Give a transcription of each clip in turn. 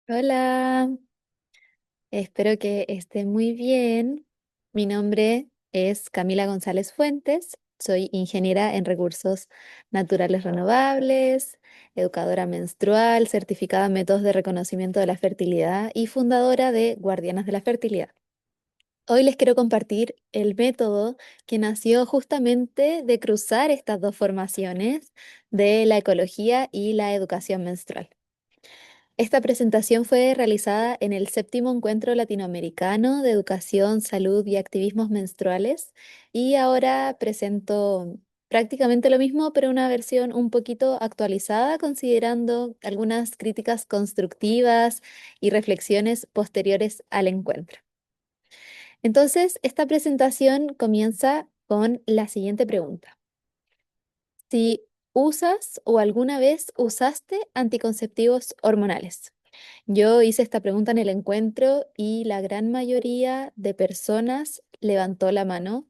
Hola, espero que esté muy bien. Mi nombre es Camila González Fuentes, soy ingeniera en recursos naturales renovables, educadora menstrual, certificada en métodos de reconocimiento de la fertilidad y fundadora de Guardianas de la Fertilidad. Hoy les quiero compartir el método que nació justamente de cruzar estas dos formaciones de la ecología y la educación menstrual. Esta presentación fue realizada en el séptimo Encuentro Latinoamericano de Educación, Salud y Activismos Menstruales y ahora presento prácticamente lo mismo, pero una versión un poquito actualizada, considerando algunas críticas constructivas y reflexiones posteriores al encuentro. Entonces, esta presentación comienza con la siguiente pregunta. Si usas o alguna vez usaste anticonceptivos hormonales. Yo hice esta pregunta en el encuentro y la gran mayoría de personas levantó la mano.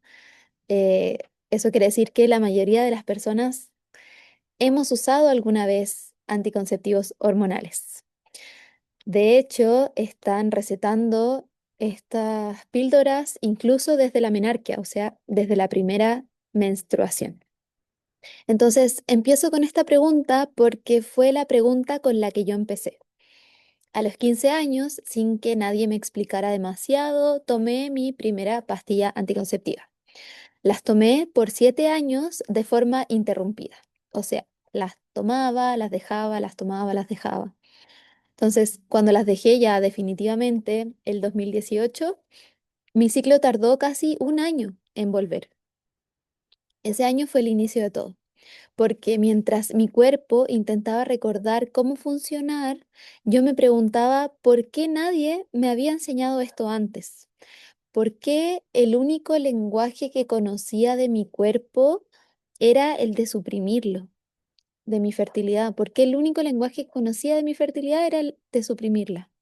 Eh, Eso quiere decir que la mayoría de las personas hemos usado alguna vez anticonceptivos hormonales. De hecho, están recetando estas píldoras incluso desde la menarquia, o sea, desde la primera menstruación. Entonces, empiezo con esta pregunta porque fue la pregunta con la que yo empecé. A los 15 años, sin que nadie me explicara demasiado, tomé mi primera pastilla anticonceptiva. Las tomé por 7 años de forma interrumpida. O sea, las tomaba, las dejaba, las tomaba, las dejaba. Entonces, cuando las dejé ya definitivamente, el 2018, mi ciclo tardó casi un año en volver. Ese año fue el inicio de todo, porque mientras mi cuerpo intentaba recordar cómo funcionar, yo me preguntaba por qué nadie me había enseñado esto antes. ¿Por qué el único lenguaje que conocía de mi cuerpo era el de suprimirlo, de mi fertilidad? ¿Por qué el único lenguaje que conocía de mi fertilidad era el de suprimirla?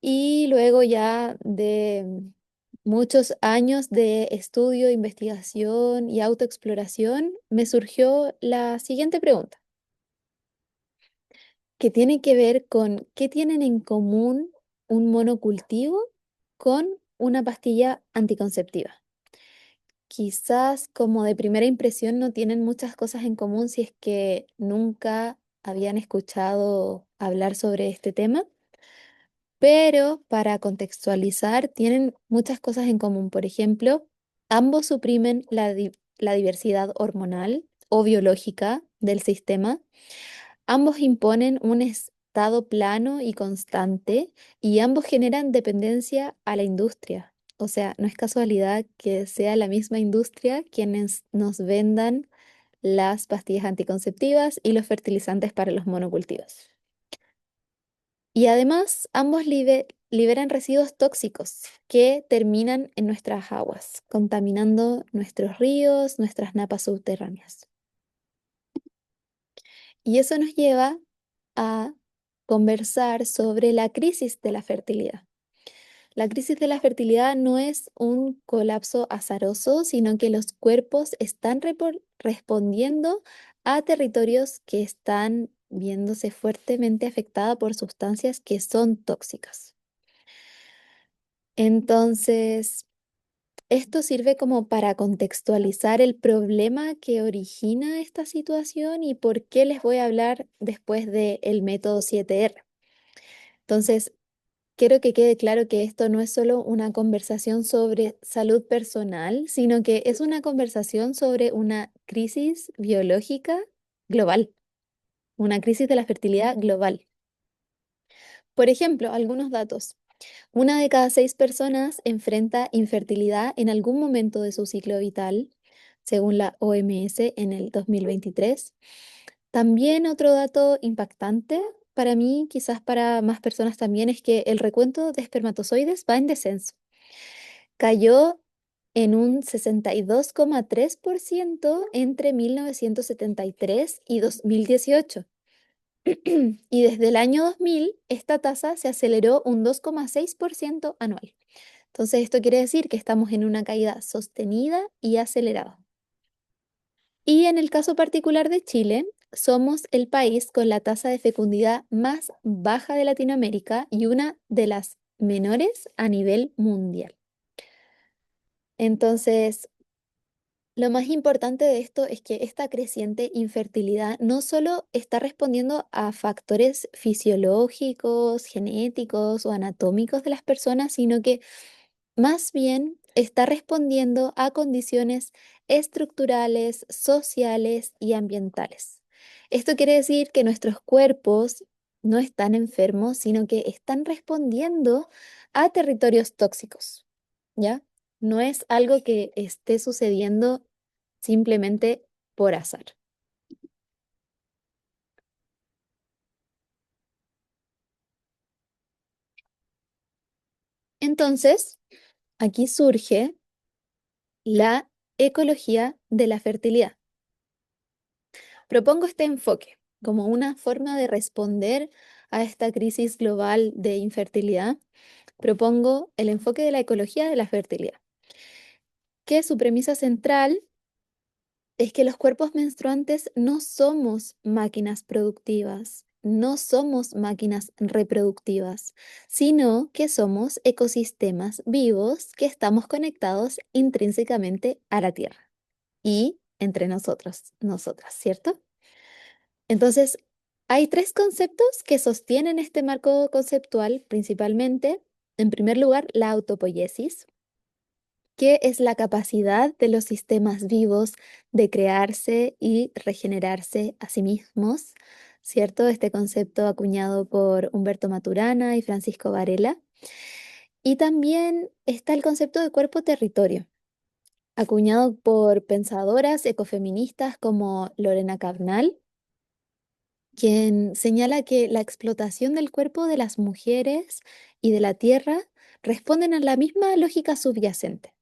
Y luego ya de muchos años de estudio, investigación y autoexploración, me surgió la siguiente pregunta, que tiene que ver con qué tienen en común un monocultivo con una pastilla anticonceptiva. Quizás como de primera impresión no tienen muchas cosas en común si es que nunca habían escuchado hablar sobre este tema, pero para contextualizar tienen muchas cosas en común. Por ejemplo, ambos suprimen la diversidad hormonal o biológica del sistema. Ambos imponen un estado plano y constante y ambos generan dependencia a la industria. O sea, no es casualidad que sea la misma industria quienes nos vendan las pastillas anticonceptivas y los fertilizantes para los monocultivos. Y además, ambos liberan residuos tóxicos que terminan en nuestras aguas, contaminando nuestros ríos, nuestras napas subterráneas. Y eso nos lleva a conversar sobre la crisis de la fertilidad. La crisis de la fertilidad no es un colapso azaroso, sino que los cuerpos están respondiendo a territorios que están viéndose fuertemente afectados por sustancias que son tóxicas. Entonces, esto sirve como para contextualizar el problema que origina esta situación y por qué les voy a hablar después del método 7R. Entonces, quiero que quede claro que esto no es solo una conversación sobre salud personal, sino que es una conversación sobre una crisis biológica global, una crisis de la fertilidad global. Por ejemplo, algunos datos. Una de cada 6 personas enfrenta infertilidad en algún momento de su ciclo vital, según la OMS en el 2023. También otro dato impactante para mí, quizás para más personas también, es que el recuento de espermatozoides va en descenso. Cayó en un 62,3% entre 1973 y 2018. Y desde el año 2000, esta tasa se aceleró un 2,6% anual. Entonces, esto quiere decir que estamos en una caída sostenida y acelerada. Y en el caso particular de Chile, somos el país con la tasa de fecundidad más baja de Latinoamérica y una de las menores a nivel mundial. Entonces, lo más importante de esto es que esta creciente infertilidad no solo está respondiendo a factores fisiológicos, genéticos o anatómicos de las personas, sino que más bien está respondiendo a condiciones estructurales, sociales y ambientales. Esto quiere decir que nuestros cuerpos no están enfermos, sino que están respondiendo a territorios tóxicos, ¿ya? No es algo que esté sucediendo simplemente por azar. Entonces, aquí surge la ecología de la fertilidad. Propongo este enfoque como una forma de responder a esta crisis global de infertilidad. Propongo el enfoque de la ecología de la fertilidad, que su premisa central es que los cuerpos menstruantes no somos máquinas productivas, no somos máquinas reproductivas, sino que somos ecosistemas vivos que estamos conectados intrínsecamente a la Tierra y entre nosotros, nosotras, ¿cierto? Entonces, hay tres conceptos que sostienen este marco conceptual principalmente. En primer lugar, la autopoiesis, que es la capacidad de los sistemas vivos de crearse y regenerarse a sí mismos, ¿cierto? Este concepto acuñado por Humberto Maturana y Francisco Varela. Y también está el concepto de cuerpo-territorio, acuñado por pensadoras ecofeministas como Lorena Cabnal, quien señala que la explotación del cuerpo de las mujeres y de la tierra responden a la misma lógica subyacente.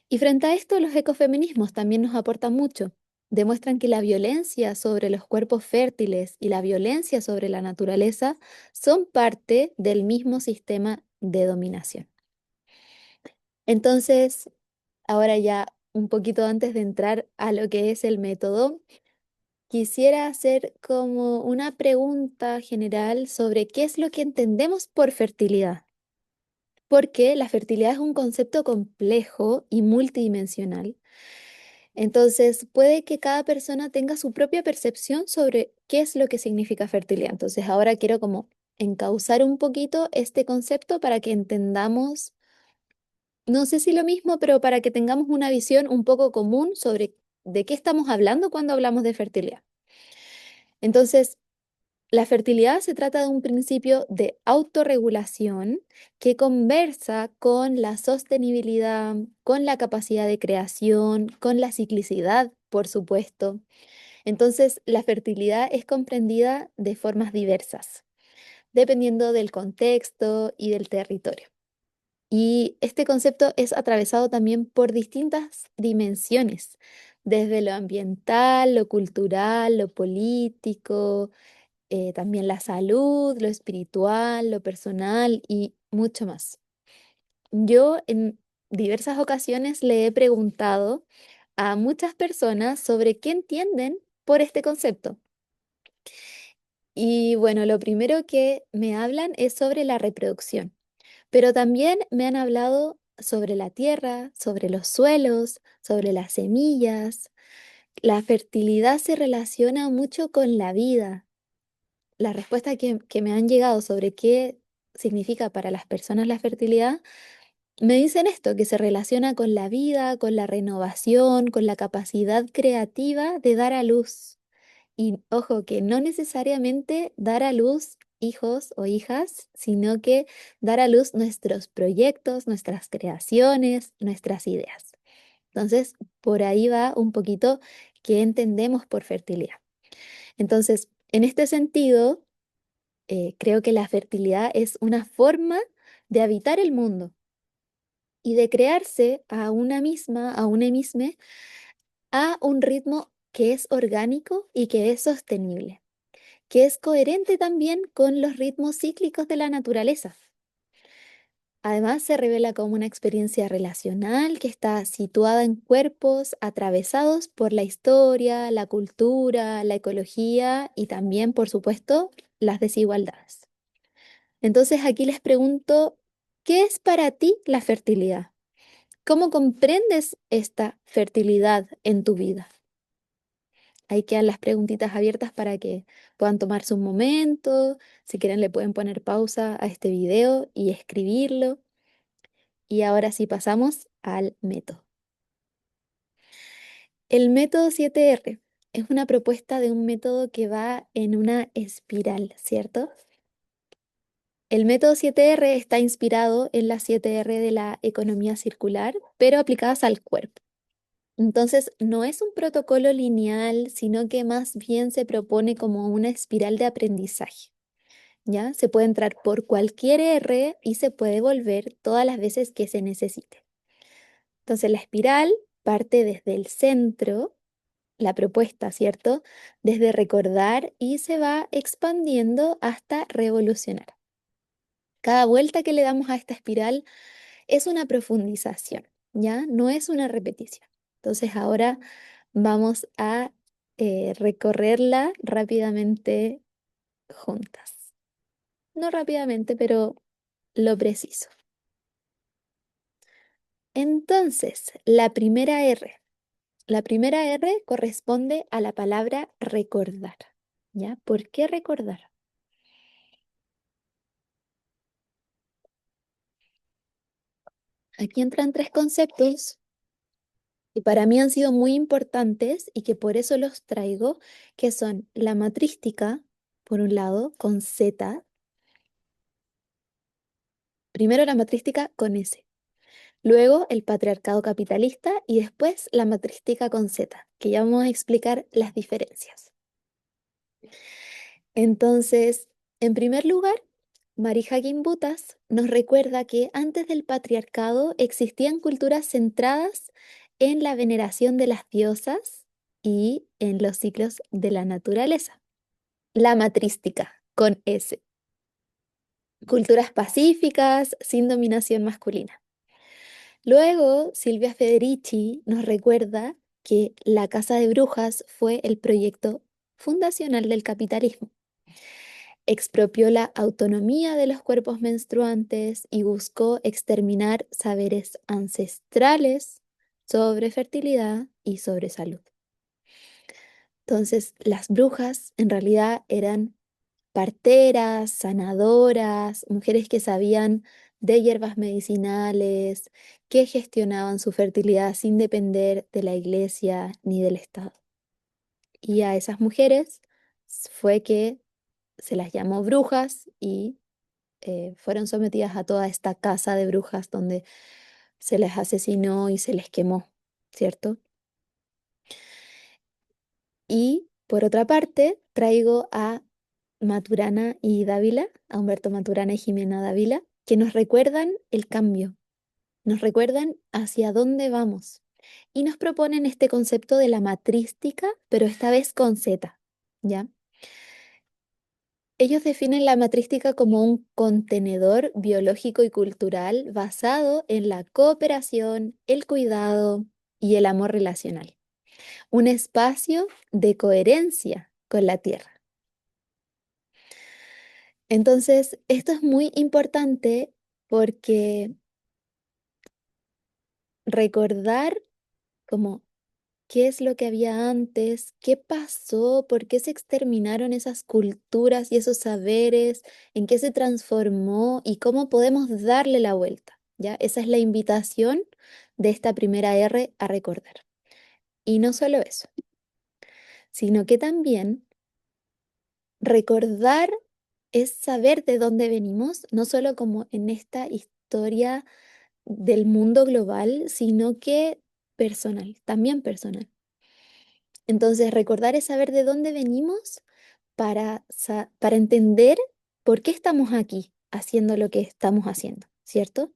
Y frente a esto, los ecofeminismos también nos aportan mucho. Demuestran que la violencia sobre los cuerpos fértiles y la violencia sobre la naturaleza son parte del mismo sistema de dominación. Entonces, ahora ya un poquito antes de entrar a lo que es el método, quisiera hacer como una pregunta general sobre qué es lo que entendemos por fertilidad, porque la fertilidad es un concepto complejo y multidimensional. Entonces, puede que cada persona tenga su propia percepción sobre qué es lo que significa fertilidad. Entonces, ahora quiero como encauzar un poquito este concepto para que entendamos, no sé si lo mismo, pero para que tengamos una visión un poco común sobre de qué estamos hablando cuando hablamos de fertilidad. Entonces, la fertilidad se trata de un principio de autorregulación que conversa con la sostenibilidad, con la capacidad de creación, con la ciclicidad, por supuesto. Entonces, la fertilidad es comprendida de formas diversas, dependiendo del contexto y del territorio. Y este concepto es atravesado también por distintas dimensiones, desde lo ambiental, lo cultural, lo político, también la salud, lo espiritual, lo personal y mucho más. Yo en diversas ocasiones le he preguntado a muchas personas sobre qué entienden por este concepto. Y bueno, lo primero que me hablan es sobre la reproducción, pero también me han hablado sobre la tierra, sobre los suelos, sobre las semillas. La fertilidad se relaciona mucho con la vida. La respuesta que me han llegado sobre qué significa para las personas la fertilidad, me dicen esto, que se relaciona con la vida, con la renovación, con la capacidad creativa de dar a luz. Y ojo, que no necesariamente dar a luz hijos o hijas, sino que dar a luz nuestros proyectos, nuestras creaciones, nuestras ideas. Entonces, por ahí va un poquito qué entendemos por fertilidad. Entonces, en este sentido, creo que la fertilidad es una forma de habitar el mundo y de crearse a una misma, a un misma, a un ritmo que es orgánico y que es sostenible, que es coherente también con los ritmos cíclicos de la naturaleza. Además, se revela como una experiencia relacional que está situada en cuerpos atravesados por la historia, la cultura, la ecología y también, por supuesto, las desigualdades. Entonces, aquí les pregunto, ¿qué es para ti la fertilidad? ¿Cómo comprendes esta fertilidad en tu vida? Ahí quedan las preguntitas abiertas para que puedan tomarse un momento. Si quieren, le pueden poner pausa a este video y escribirlo. Y ahora sí pasamos al método. El método 7R es una propuesta de un método que va en una espiral, ¿cierto? El método 7R está inspirado en las 7R de la economía circular, pero aplicadas al cuerpo. Entonces, no es un protocolo lineal, sino que más bien se propone como una espiral de aprendizaje. ¿Ya? Se puede entrar por cualquier R y se puede volver todas las veces que se necesite. Entonces, la espiral parte desde el centro, la propuesta, ¿cierto? Desde recordar y se va expandiendo hasta revolucionar. Cada vuelta que le damos a esta espiral es una profundización, ¿ya? No es una repetición. Entonces, ahora vamos a recorrerla rápidamente juntas. No rápidamente, pero lo preciso. Entonces, la primera R. La primera R corresponde a la palabra recordar. ¿Ya? ¿Por qué recordar? Aquí entran tres conceptos que para mí han sido muy importantes y que por eso los traigo, que son la matrística, por un lado, con Z. Primero la matrística con S. Luego el patriarcado capitalista y después la matrística con Z, que ya vamos a explicar las diferencias. Entonces, en primer lugar, Marija Gimbutas nos recuerda que antes del patriarcado existían culturas centradas en la veneración de las diosas y en los ciclos de la naturaleza. La matrística, con S. Culturas pacíficas, sin dominación masculina. Luego, Silvia Federici nos recuerda que la Casa de Brujas fue el proyecto fundacional del capitalismo. Expropió la autonomía de los cuerpos menstruantes y buscó exterminar saberes ancestrales sobre fertilidad y sobre salud. Entonces, las brujas en realidad eran parteras, sanadoras, mujeres que sabían de hierbas medicinales, que gestionaban su fertilidad sin depender de la iglesia ni del Estado. Y a esas mujeres fue que se las llamó brujas y fueron sometidas a toda esta casa de brujas donde se les asesinó y se les quemó, ¿cierto? Y por otra parte, traigo a Maturana y Dávila, a Humberto Maturana y Jimena Dávila, que nos recuerdan el cambio, nos recuerdan hacia dónde vamos y nos proponen este concepto de la matrística, pero esta vez con Z, ¿ya? Ellos definen la matrística como un contenedor biológico y cultural basado en la cooperación, el cuidado y el amor relacional. Un espacio de coherencia con la tierra. Entonces, esto es muy importante porque recordar como qué es lo que había antes, qué pasó, por qué se exterminaron esas culturas y esos saberes, en qué se transformó y cómo podemos darle la vuelta, ¿ya? Esa es la invitación de esta primera R a recordar. Y no solo eso, sino que también recordar es saber de dónde venimos, no solo como en esta historia del mundo global, sino que personal, también personal. Entonces, recordar es saber de dónde venimos para entender por qué estamos aquí haciendo lo que estamos haciendo, ¿cierto?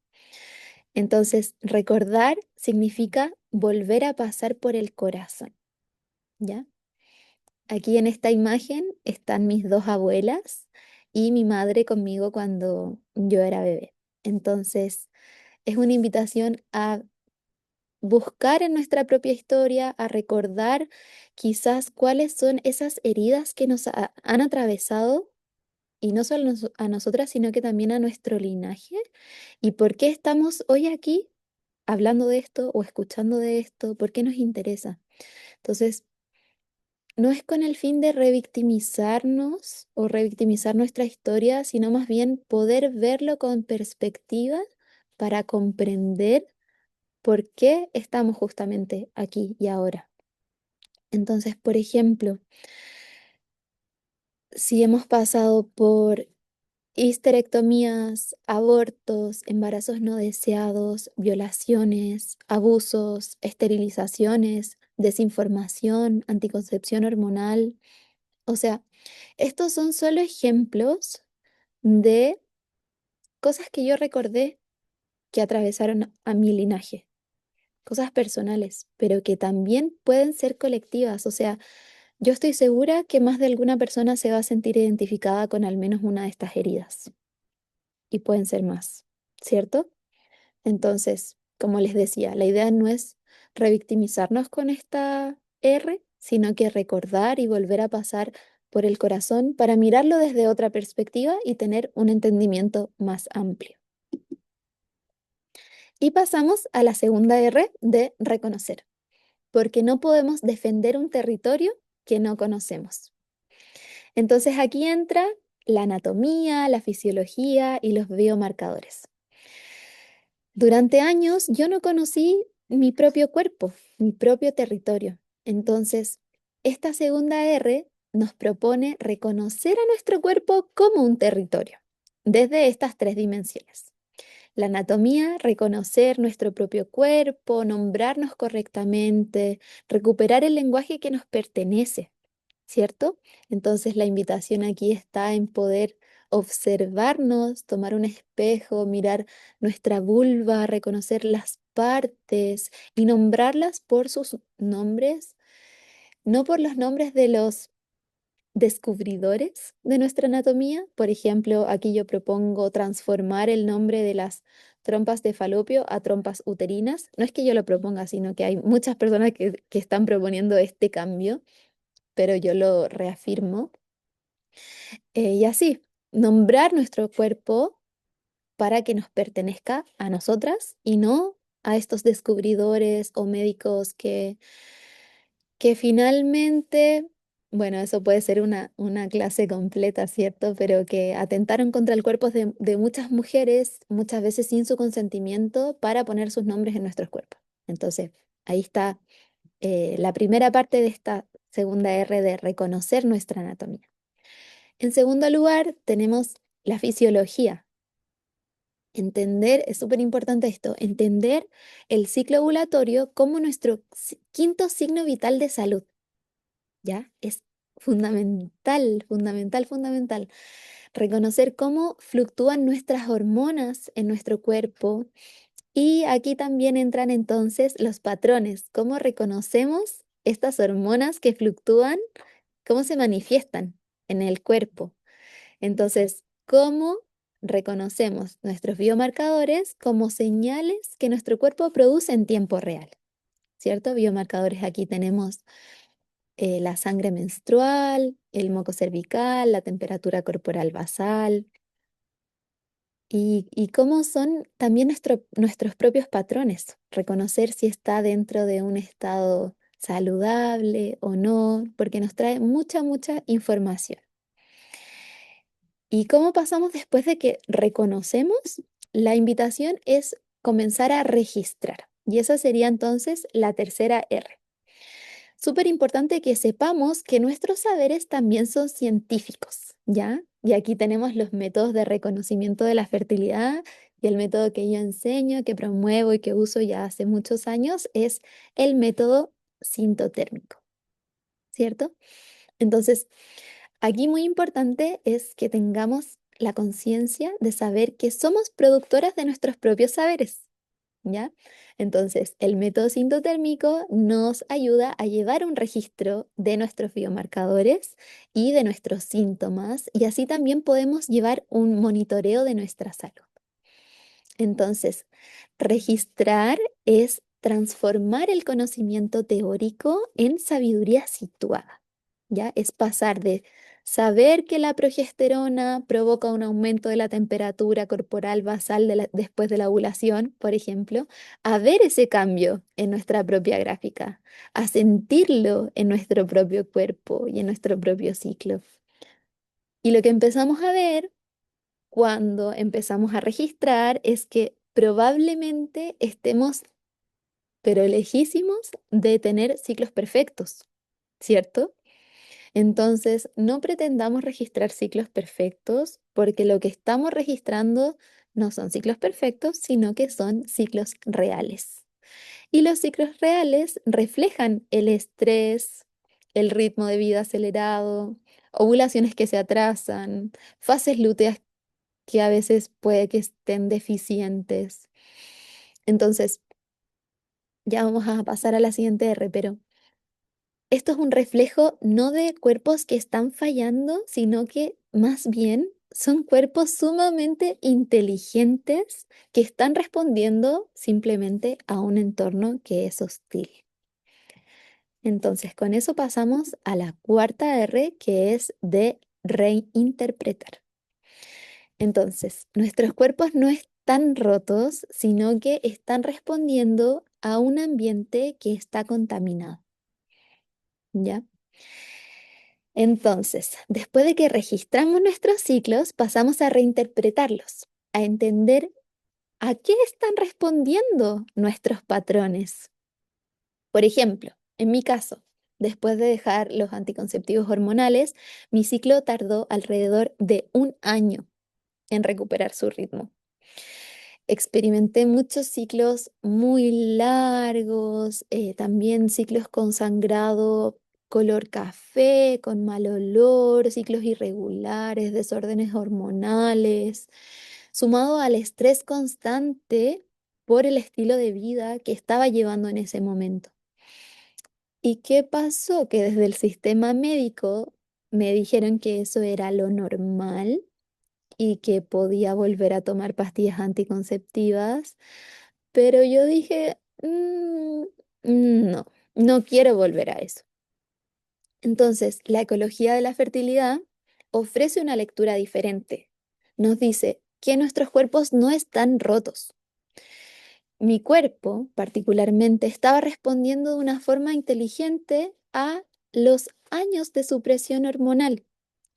Entonces, recordar significa volver a pasar por el corazón, ¿ya? Aquí en esta imagen están mis dos abuelas y mi madre conmigo cuando yo era bebé. Entonces, es una invitación a buscar en nuestra propia historia, a recordar quizás cuáles son esas heridas que nos han atravesado, y no solo a nosotras, sino que también a nuestro linaje, y por qué estamos hoy aquí hablando de esto o escuchando de esto, por qué nos interesa. Entonces, no es con el fin de revictimizarnos o revictimizar nuestra historia, sino más bien poder verlo con perspectiva para comprender por qué estamos justamente aquí y ahora. Entonces, por ejemplo, si hemos pasado por histerectomías, abortos, embarazos no deseados, violaciones, abusos, esterilizaciones, desinformación, anticoncepción hormonal, o sea, estos son solo ejemplos de cosas que yo recordé que atravesaron a mi linaje, cosas personales, pero que también pueden ser colectivas. O sea, yo estoy segura que más de alguna persona se va a sentir identificada con al menos una de estas heridas, y pueden ser más, ¿cierto? Entonces, como les decía, la idea no es revictimizarnos con esta R, sino que recordar y volver a pasar por el corazón para mirarlo desde otra perspectiva y tener un entendimiento más amplio. Y pasamos a la segunda R de reconocer, porque no podemos defender un territorio que no conocemos. Entonces aquí entra la anatomía, la fisiología y los biomarcadores. Durante años yo no conocí mi propio cuerpo, mi propio territorio. Entonces, esta segunda R nos propone reconocer a nuestro cuerpo como un territorio, desde estas tres dimensiones. La anatomía, reconocer nuestro propio cuerpo, nombrarnos correctamente, recuperar el lenguaje que nos pertenece, ¿cierto? Entonces la invitación aquí está en poder observarnos, tomar un espejo, mirar nuestra vulva, reconocer las partes y nombrarlas por sus nombres, no por los nombres de los descubridores de nuestra anatomía. Por ejemplo, aquí yo propongo transformar el nombre de las trompas de falopio a trompas uterinas. No es que yo lo proponga, sino que hay muchas personas que están proponiendo este cambio, pero yo lo reafirmo. Y así, nombrar nuestro cuerpo para que nos pertenezca a nosotras y no a estos descubridores o médicos que finalmente, bueno, eso puede ser una clase completa, ¿cierto? Pero que atentaron contra el cuerpo de muchas mujeres, muchas veces sin su consentimiento, para poner sus nombres en nuestros cuerpos. Entonces, ahí está la primera parte de esta segunda R de reconocer nuestra anatomía. En segundo lugar, tenemos la fisiología. Entender, es súper importante esto, entender el ciclo ovulatorio como nuestro quinto signo vital de salud, ¿ya? Es fundamental, fundamental, fundamental. Reconocer cómo fluctúan nuestras hormonas en nuestro cuerpo. Y aquí también entran entonces los patrones, cómo reconocemos estas hormonas que fluctúan, cómo se manifiestan en el cuerpo. Entonces, ¿cómo reconocemos nuestros biomarcadores como señales que nuestro cuerpo produce en tiempo real? ¿Cierto? Biomarcadores, aquí tenemos la sangre menstrual, el moco cervical, la temperatura corporal basal y cómo son también nuestros propios patrones. Reconocer si está dentro de un estado saludable o no, porque nos trae mucha, mucha información. ¿Y cómo pasamos después de que reconocemos? La invitación es comenzar a registrar. Y esa sería entonces la tercera R. Súper importante que sepamos que nuestros saberes también son científicos, ¿ya? Y aquí tenemos los métodos de reconocimiento de la fertilidad, y el método que yo enseño, que promuevo y que uso ya hace muchos años es el método sintotérmico, ¿cierto? Entonces, aquí muy importante es que tengamos la conciencia de saber que somos productoras de nuestros propios saberes, ¿ya? Entonces, el método sintotérmico nos ayuda a llevar un registro de nuestros biomarcadores y de nuestros síntomas, y así también podemos llevar un monitoreo de nuestra salud. Entonces, registrar es transformar el conocimiento teórico en sabiduría situada, ¿ya? Es pasar de saber que la progesterona provoca un aumento de la temperatura corporal basal después de la ovulación, por ejemplo, a ver ese cambio en nuestra propia gráfica, a sentirlo en nuestro propio cuerpo y en nuestro propio ciclo. Y lo que empezamos a ver cuando empezamos a registrar es que probablemente estemos, pero lejísimos de tener ciclos perfectos, ¿cierto? Entonces, no pretendamos registrar ciclos perfectos porque lo que estamos registrando no son ciclos perfectos, sino que son ciclos reales. Y los ciclos reales reflejan el estrés, el ritmo de vida acelerado, ovulaciones que se atrasan, fases lúteas que a veces puede que estén deficientes. Entonces, ya vamos a pasar a la siguiente R, pero esto es un reflejo no de cuerpos que están fallando, sino que más bien son cuerpos sumamente inteligentes que están respondiendo simplemente a un entorno que es hostil. Entonces, con eso pasamos a la cuarta R, que es de reinterpretar. Entonces, nuestros cuerpos no están rotos, sino que están respondiendo a un ambiente que está contaminado, ¿ya? Entonces, después de que registramos nuestros ciclos, pasamos a reinterpretarlos, a entender a qué están respondiendo nuestros patrones. Por ejemplo, en mi caso, después de dejar los anticonceptivos hormonales, mi ciclo tardó alrededor de un año en recuperar su ritmo. Experimenté muchos ciclos muy largos, también ciclos con sangrado color café, con mal olor, ciclos irregulares, desórdenes hormonales, sumado al estrés constante por el estilo de vida que estaba llevando en ese momento. ¿Y qué pasó? Que desde el sistema médico me dijeron que eso era lo normal y que podía volver a tomar pastillas anticonceptivas, pero yo dije, no, no quiero volver a eso. Entonces, la ecología de la fertilidad ofrece una lectura diferente. Nos dice que nuestros cuerpos no están rotos. Mi cuerpo, particularmente, estaba respondiendo de una forma inteligente a los años de supresión hormonal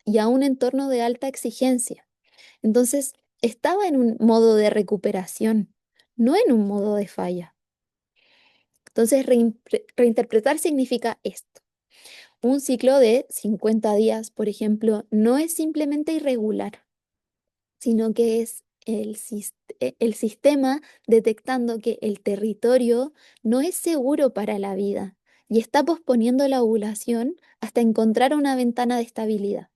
y a un entorno de alta exigencia. Entonces, estaba en un modo de recuperación, no en un modo de falla. Entonces, reinterpretar significa esto. Un ciclo de 50 días, por ejemplo, no es simplemente irregular, sino que es el sistema detectando que el territorio no es seguro para la vida y está posponiendo la ovulación hasta encontrar una ventana de estabilidad.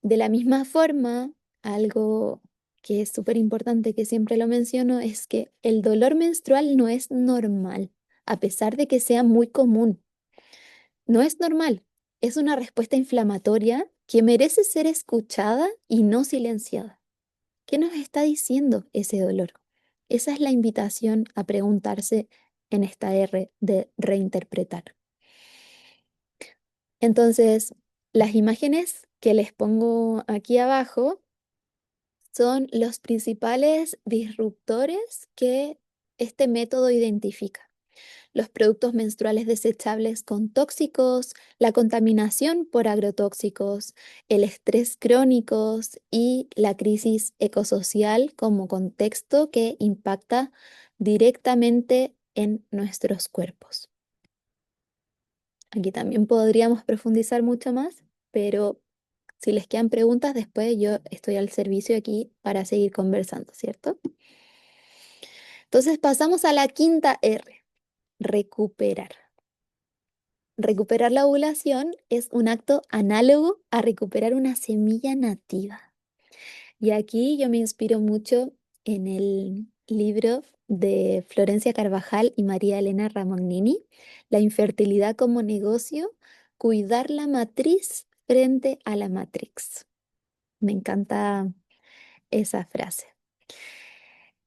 De la misma forma, algo que es súper importante, que siempre lo menciono, es que el dolor menstrual no es normal, a pesar de que sea muy común. No es normal, es una respuesta inflamatoria que merece ser escuchada y no silenciada. ¿Qué nos está diciendo ese dolor? Esa es la invitación a preguntarse en esta R de reinterpretar. Entonces, las imágenes que les pongo aquí abajo son los principales disruptores que este método identifica. Los productos menstruales desechables con tóxicos, la contaminación por agrotóxicos, el estrés crónicos y la crisis ecosocial como contexto que impacta directamente en nuestros cuerpos. Aquí también podríamos profundizar mucho más, pero si les quedan preguntas, después yo estoy al servicio aquí para seguir conversando, ¿cierto? Entonces pasamos a la quinta R, recuperar. Recuperar la ovulación es un acto análogo a recuperar una semilla nativa. Y aquí yo me inspiro mucho en el libro de Florencia Carvajal y María Elena Ramognini, La infertilidad como negocio, cuidar la matriz frente a la matrix. Me encanta esa frase.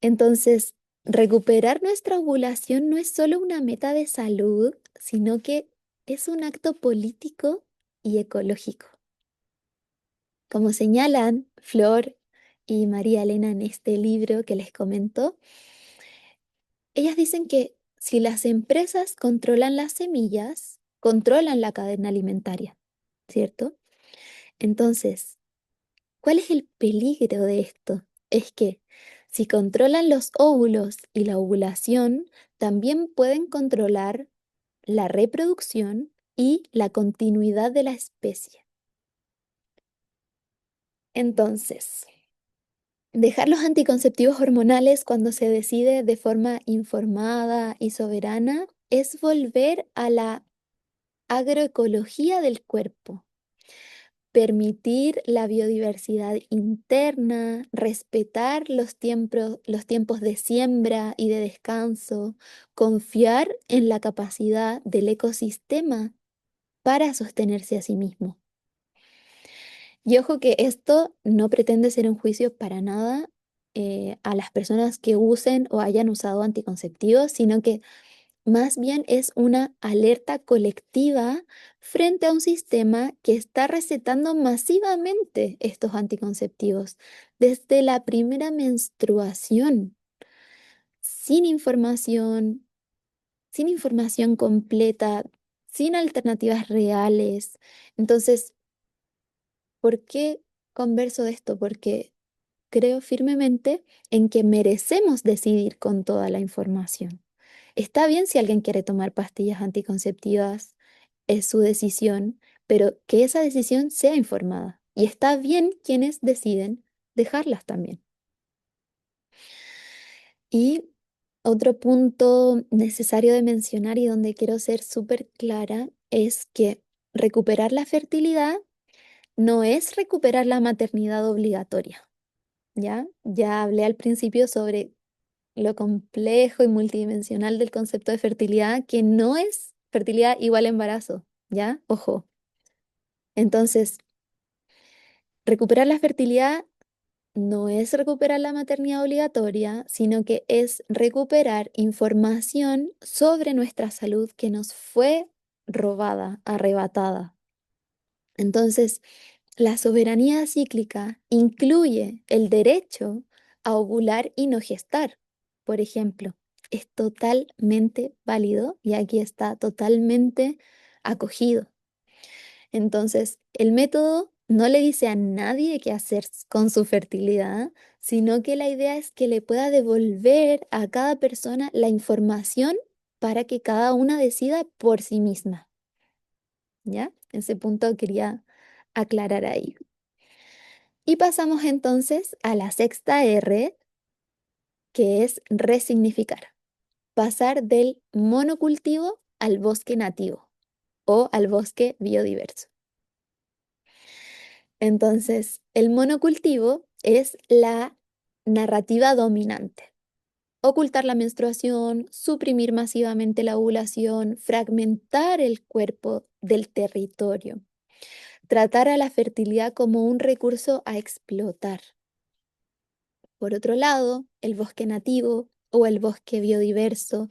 Entonces, recuperar nuestra ovulación no es solo una meta de salud, sino que es un acto político y ecológico. Como señalan Flor y María Elena en este libro que les comento, ellas dicen que si las empresas controlan las semillas, controlan la cadena alimentaria, ¿cierto? Entonces, ¿cuál es el peligro de esto? Es que si controlan los óvulos y la ovulación, también pueden controlar la reproducción y la continuidad de la especie. Entonces, dejar los anticonceptivos hormonales cuando se decide de forma informada y soberana es volver a la agroecología del cuerpo, permitir la biodiversidad interna, respetar los tiempos de siembra y de descanso, confiar en la capacidad del ecosistema para sostenerse a sí mismo. Y ojo que esto no pretende ser un juicio para nada a las personas que usen o hayan usado anticonceptivos, sino que más bien es una alerta colectiva frente a un sistema que está recetando masivamente estos anticonceptivos desde la primera menstruación, sin información, sin información completa, sin alternativas reales. Entonces, ¿por qué converso de esto? Porque creo firmemente en que merecemos decidir con toda la información. Está bien si alguien quiere tomar pastillas anticonceptivas, es su decisión, pero que esa decisión sea informada. Y está bien quienes deciden dejarlas también. Y otro punto necesario de mencionar y donde quiero ser súper clara es que recuperar la fertilidad no es recuperar la maternidad obligatoria. ¿Ya? Ya hablé al principio sobre lo complejo y multidimensional del concepto de fertilidad, que no es fertilidad igual a embarazo, ¿ya? Ojo. Entonces, recuperar la fertilidad no es recuperar la maternidad obligatoria, sino que es recuperar información sobre nuestra salud que nos fue robada, arrebatada. Entonces, la soberanía cíclica incluye el derecho a ovular y no gestar, por ejemplo. Es totalmente válido y aquí está totalmente acogido. Entonces, el método no le dice a nadie qué hacer con su fertilidad, sino que la idea es que le pueda devolver a cada persona la información para que cada una decida por sí misma. ¿Ya? Ese punto quería aclarar ahí. Y pasamos entonces a la sexta R, que es resignificar. Pasar del monocultivo al bosque nativo o al bosque biodiverso. Entonces, el monocultivo es la narrativa dominante. Ocultar la menstruación, suprimir masivamente la ovulación, fragmentar el cuerpo del territorio, tratar a la fertilidad como un recurso a explotar. Por otro lado, el bosque nativo o el bosque biodiverso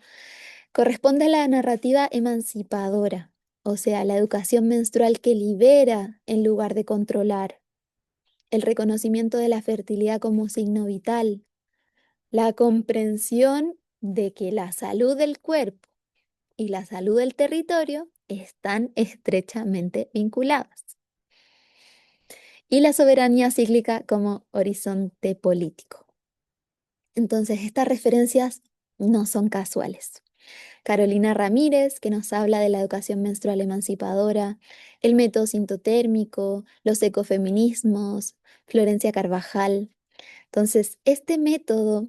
corresponde a la narrativa emancipadora, o sea, la educación menstrual que libera en lugar de controlar, el reconocimiento de la fertilidad como signo vital, la comprensión de que la salud del cuerpo y la salud del territorio están estrechamente vinculadas, y la soberanía cíclica como horizonte político. Entonces, estas referencias no son casuales. Carolina Ramírez, que nos habla de la educación menstrual emancipadora, el método sintotérmico, los ecofeminismos, Florencia Carvajal. Entonces, este método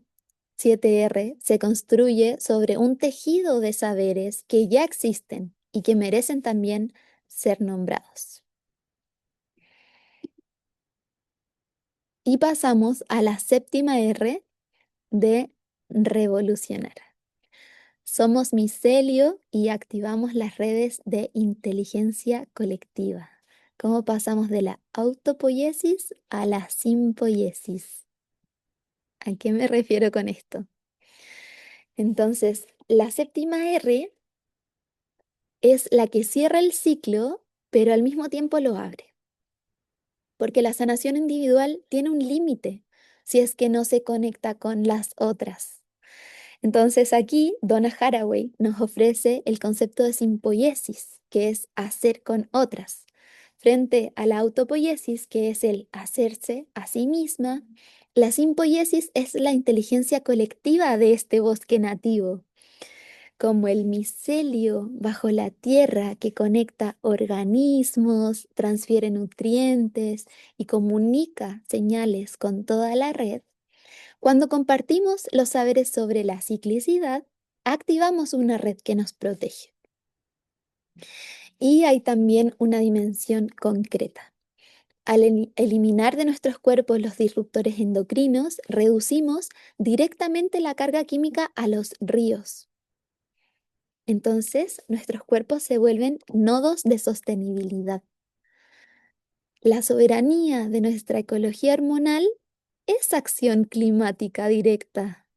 7R se construye sobre un tejido de saberes que ya existen y que merecen también ser nombrados. Y pasamos a la séptima R de revolucionar. Somos micelio y activamos las redes de inteligencia colectiva. ¿Cómo pasamos de la autopoiesis a la simpoiesis? ¿A qué me refiero con esto? Entonces, la séptima R es la que cierra el ciclo, pero al mismo tiempo lo abre, porque la sanación individual tiene un límite si es que no se conecta con las otras. Entonces aquí Donna Haraway nos ofrece el concepto de simpoiesis, que es hacer con otras, frente a la autopoiesis, que es el hacerse a sí misma. La simpoiesis es la inteligencia colectiva de este bosque nativo, como el micelio bajo la tierra que conecta organismos, transfiere nutrientes y comunica señales con toda la red. Cuando compartimos los saberes sobre la ciclicidad, activamos una red que nos protege. Y hay también una dimensión concreta. Al eliminar de nuestros cuerpos los disruptores endocrinos, reducimos directamente la carga química a los ríos. Entonces, nuestros cuerpos se vuelven nodos de sostenibilidad. La soberanía de nuestra ecología hormonal es acción climática directa,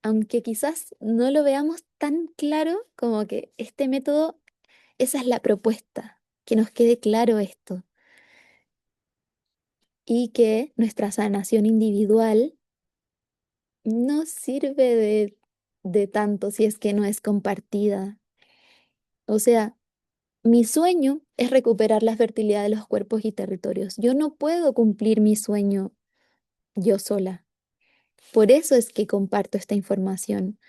aunque quizás no lo veamos tan claro como que este método, esa es la propuesta, que nos quede claro esto y que nuestra sanación individual no sirve de tanto si es que no es compartida. O sea, mi sueño es recuperar la fertilidad de los cuerpos y territorios. Yo no puedo cumplir mi sueño yo sola. Por eso es que comparto esta información,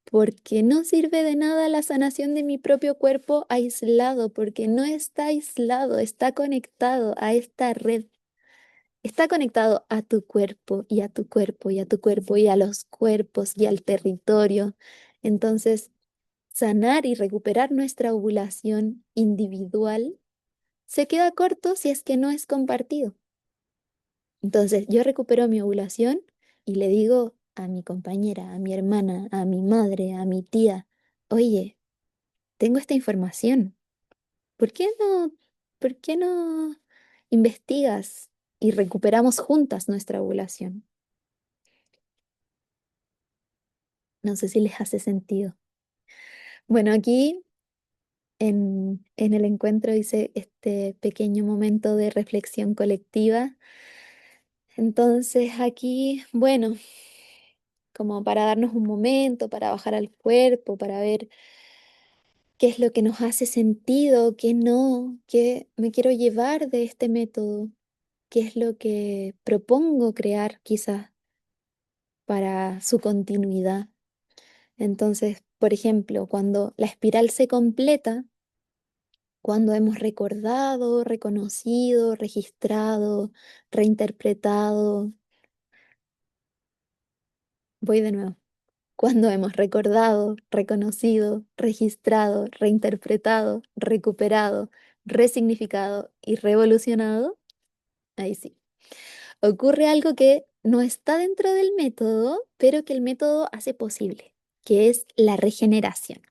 porque no sirve de nada la sanación de mi propio cuerpo aislado, porque no está aislado, está conectado a esta red, está conectado a tu cuerpo y a tu cuerpo y a tu cuerpo y a los cuerpos y al territorio. Entonces, sanar y recuperar nuestra ovulación individual se queda corto si es que no es compartido. Entonces, yo recupero mi ovulación y le digo a mi compañera, a mi hermana, a mi madre, a mi tía, oye, tengo esta información. ¿Por qué no, por qué no investigas y recuperamos juntas nuestra ovulación? No sé si les hace sentido. Bueno, aquí en el encuentro hice este pequeño momento de reflexión colectiva. Entonces aquí, bueno, como para darnos un momento, para bajar al cuerpo, para ver qué es lo que nos hace sentido, qué no, qué me quiero llevar de este método, qué es lo que propongo crear quizás para su continuidad. Entonces, por ejemplo, cuando la espiral se completa, cuando hemos recordado, reconocido, registrado, reinterpretado, voy de nuevo. Cuando hemos recordado, reconocido, registrado, reinterpretado, recuperado, resignificado y revolucionado, ahí sí. Ocurre algo que no está dentro del método, pero que el método hace posible, que es la regeneración.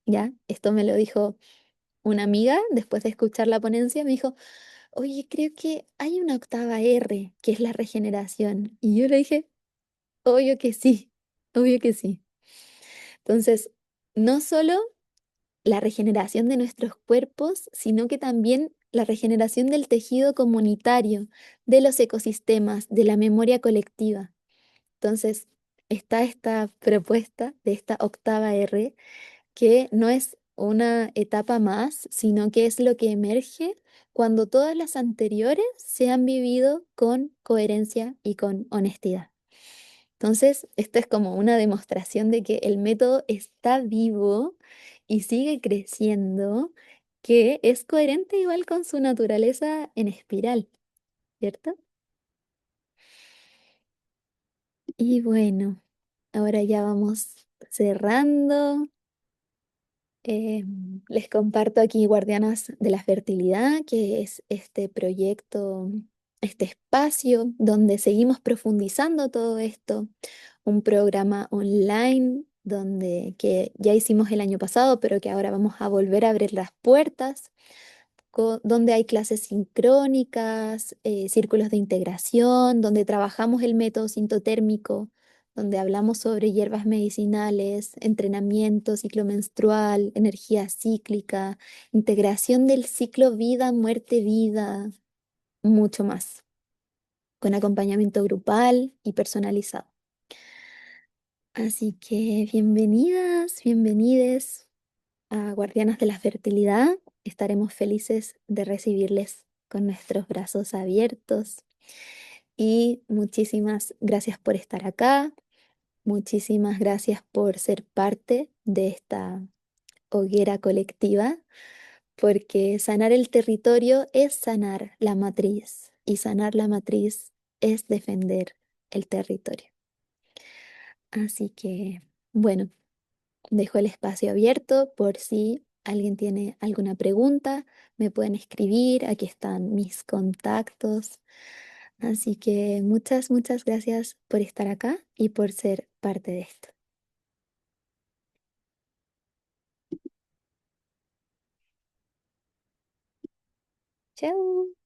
¿Ya? Esto me lo dijo una amiga después de escuchar la ponencia, me dijo, oye, creo que hay una octava R, que es la regeneración. Y yo le dije, obvio que sí, obvio que sí. Entonces, no solo la regeneración de nuestros cuerpos, sino que también la regeneración del tejido comunitario, de los ecosistemas, de la memoria colectiva. Entonces, está esta propuesta de esta octava R, que no es una etapa más, sino que es lo que emerge cuando todas las anteriores se han vivido con coherencia y con honestidad. Entonces, esto es como una demostración de que el método está vivo y sigue creciendo, que es coherente igual con su naturaleza en espiral, ¿cierto? Y bueno, ahora ya vamos cerrando. Les comparto aquí Guardianas de la Fertilidad, que es este proyecto, este espacio donde seguimos profundizando todo esto, un programa online donde que ya hicimos el año pasado, pero que ahora vamos a volver a abrir las puertas donde hay clases sincrónicas, círculos de integración, donde trabajamos el método sintotérmico, donde hablamos sobre hierbas medicinales, entrenamiento, ciclo menstrual, energía cíclica, integración del ciclo vida, muerte, vida, mucho más, con acompañamiento grupal y personalizado. Así que bienvenidas, bienvenides a Guardianas de la Fertilidad. Estaremos felices de recibirles con nuestros brazos abiertos y muchísimas gracias por estar acá, muchísimas gracias por ser parte de esta hoguera colectiva, porque sanar el territorio es sanar la matriz y sanar la matriz es defender el territorio. Así que, bueno. Dejo el espacio abierto por si alguien tiene alguna pregunta, me pueden escribir, aquí están mis contactos. Así que muchas, muchas gracias por estar acá y por ser parte de esto. Chao.